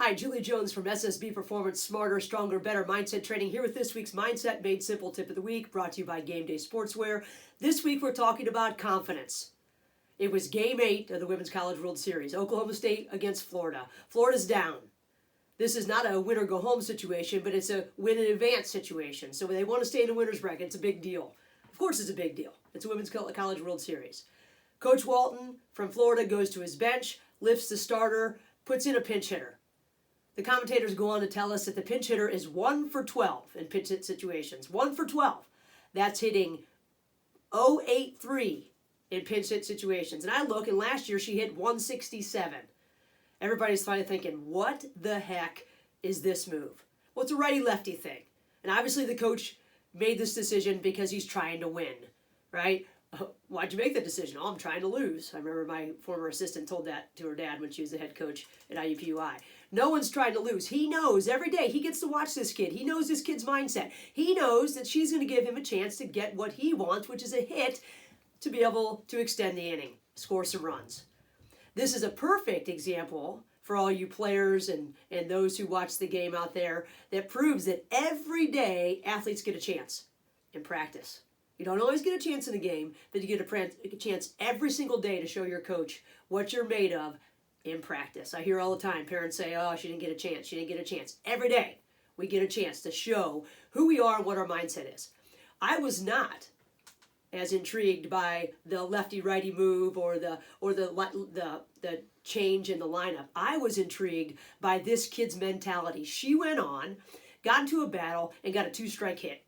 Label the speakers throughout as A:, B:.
A: Hi, Julie Jones from SSB Performance, Smarter, Stronger, Better Mindset Training, here with this week's Mindset Made Simple Tip of the Week, brought to you by Game Day Sportswear. This week we're talking about confidence. It was Game 8 of the Women's College World Series, Oklahoma State against Florida. Florida's down. This is not a win or go home situation, but it's a win in advance situation. So they want to stay in the winner's bracket. It's a big deal. Of course it's a big deal. It's a Women's College World Series. Coach Walton from Florida goes to his bench, lifts the starter, puts in a pinch hitter. The commentators go on to tell us that the pinch hitter is 1 for 12 in pinch hit situations. 1 for 12. That's hitting 0.83 in pinch hit situations. And I look, and last year she hit 167. Everybody's finally thinking, what the heck is this move? Well, it's a righty-lefty thing. And obviously the coach made this decision because he's trying to win, right? Why'd you make that decision? Oh, I'm trying to lose. I remember my former assistant told that to her dad when she was the head coach at IUPUI. No one's trying to lose. He knows every day he gets to watch this kid. He knows this kid's mindset. He knows that she's going to give him a chance to get what he wants, which is a hit to be able to extend the inning, score some runs. This is a perfect example for all you players and those who watch the game out there that proves that every day athletes get a chance in practice. You don't always get a chance in the game, but you get a chance every single day to show your coach what you're made of in practice. I hear all the time parents say, oh, she didn't get a chance. She didn't get a chance. Every day we get a chance to show who we are and what our mindset is. I was not as intrigued by the lefty-righty move or the change in the lineup. I was intrigued by this kid's mentality. She went on, got into a battle, and got a 2-strike hit.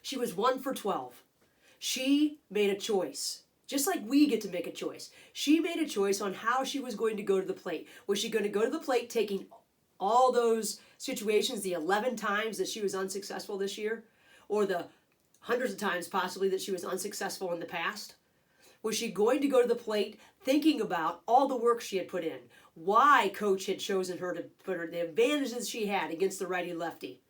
A: She was 1 for 12. She made a choice, just like we get to make a choice. She made a choice on how she was going to go to the plate. Was she going to go to the plate taking all those situations, the 11 times that she was unsuccessful this year, or the hundreds of times possibly that she was unsuccessful in the past? Was she going to go to the plate thinking about all the work she had put in, why coach had chosen her to put her, the advantages she had against the righty-lefty?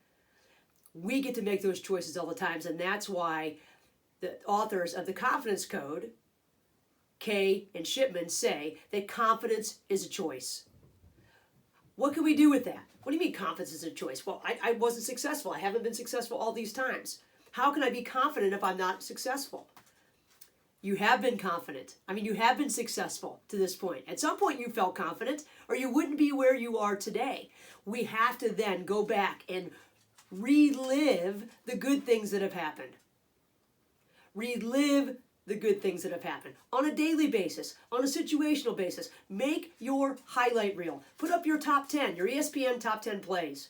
A: We get to make those choices all the times, and that's why the authors of the Confidence Code, Kay and Shipman, say that confidence is a choice. What can we do with that? What do you mean confidence is a choice? Well, I wasn't successful. I haven't been successful all these times. How can I be confident if I'm not successful? You have been confident. I mean, you have been successful to this point. At some point you felt confident, or you wouldn't be where you are today. We have to then go back and relive the good things that have happened. Relive the good things that have happened on a daily basis, on a situational basis. Make your highlight reel. Put up your top 10, your ESPN top 10 plays,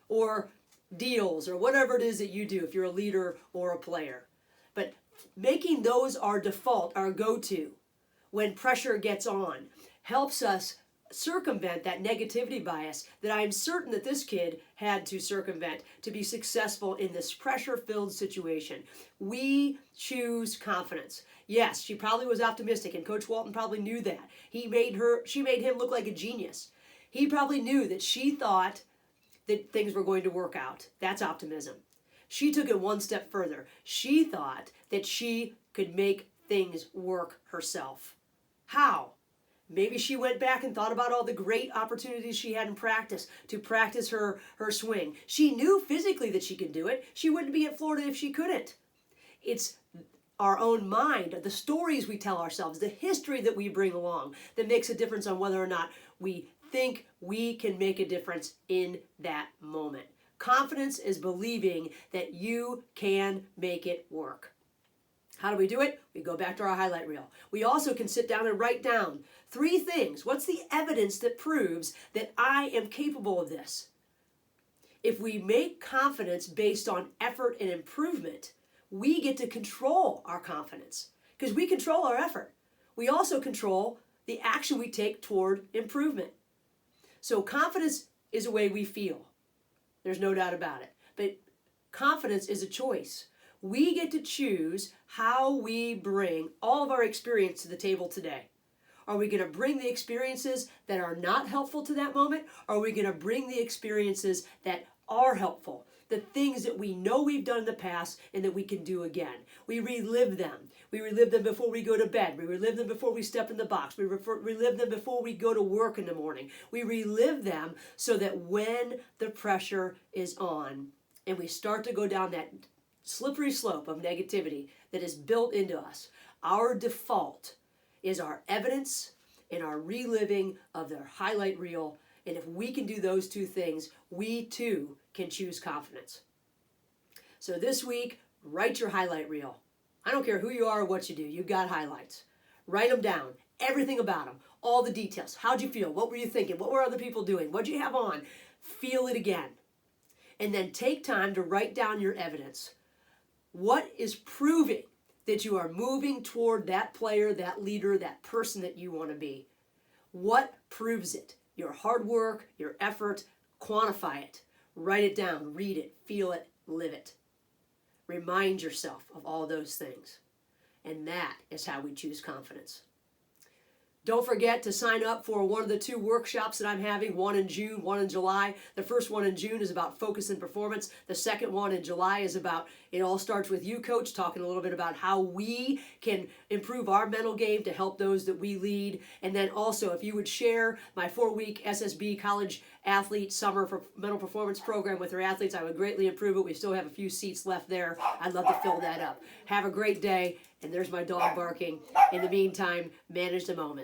A: or deals, or whatever it is that you do if you're a leader or a player. But making those our default, our go-to, when pressure gets on, helps us circumvent that negativity bias that I'm certain that this kid had to circumvent to be successful in this pressure-filled situation. We choose confidence. Yes, she probably was optimistic, and Coach Walton probably knew that. She made him look like a genius. He probably knew that she thought that things were going to work out. That's optimism. She took it one step further. She thought that she could make things work herself. How? Maybe she went back and thought about all the great opportunities she had in practice to practice her swing. She knew physically that she could do it. She wouldn't be at Florida if she couldn't. It's our own mind, the stories we tell ourselves, the history that we bring along that makes a difference on whether or not we think we can make a difference in that moment. Confidence is believing that you can make it work. How do we do it? We go back to our highlight reel. We also can sit down and write down 3 things. What's the evidence that proves that I am capable of this? If we make confidence based on effort and improvement, we get to control our confidence because we control our effort. We also control the action we take toward improvement. So confidence is a way we feel. There's no doubt about it. But confidence is a choice. We get to choose how we bring all of our experience to the table today. Are we going to bring the experiences that are not helpful to that moment? Or are we going to bring the experiences that are helpful, the things that we know we've done in the past and that we can do again. We relive them. We relive them before we go to bed. We relive them before we step in the box. We relive them before we go to work in the morning. We relive them so that when the pressure is on and we start to go down that slippery slope of negativity that is built into us, our default is our evidence and our reliving of their highlight reel. And if we can do those two things, we too can choose confidence. So this week, write your highlight reel. I don't care who you are or what you do, you've got highlights. Write them down, everything about them, all the details. How'd you feel? What were you thinking? What were other people doing? What'd you have on? Feel it again. And then take time to write down your evidence. What is proving that you are moving toward that player, that leader, that person that you want to be? What proves it? Your hard work, your effort, quantify it. Write it down, read it, feel it, live it. Remind yourself of all those things. And that is how we choose confidence. Don't forget to sign up for one of the 2 workshops that I'm having, one in June, one in July. The first one in June is about focus and performance. The second one in July is about, it all starts with you, Coach, talking a little bit about how we can improve our mental game to help those that we lead. And then also, if you would share my 4-week SSB College Athlete Summer for Mental Performance Program with your athletes, I would greatly improve it. We still have a few seats left there. I'd love to fill that up. Have a great day. And there's my dog barking. In the meantime, manage the moment.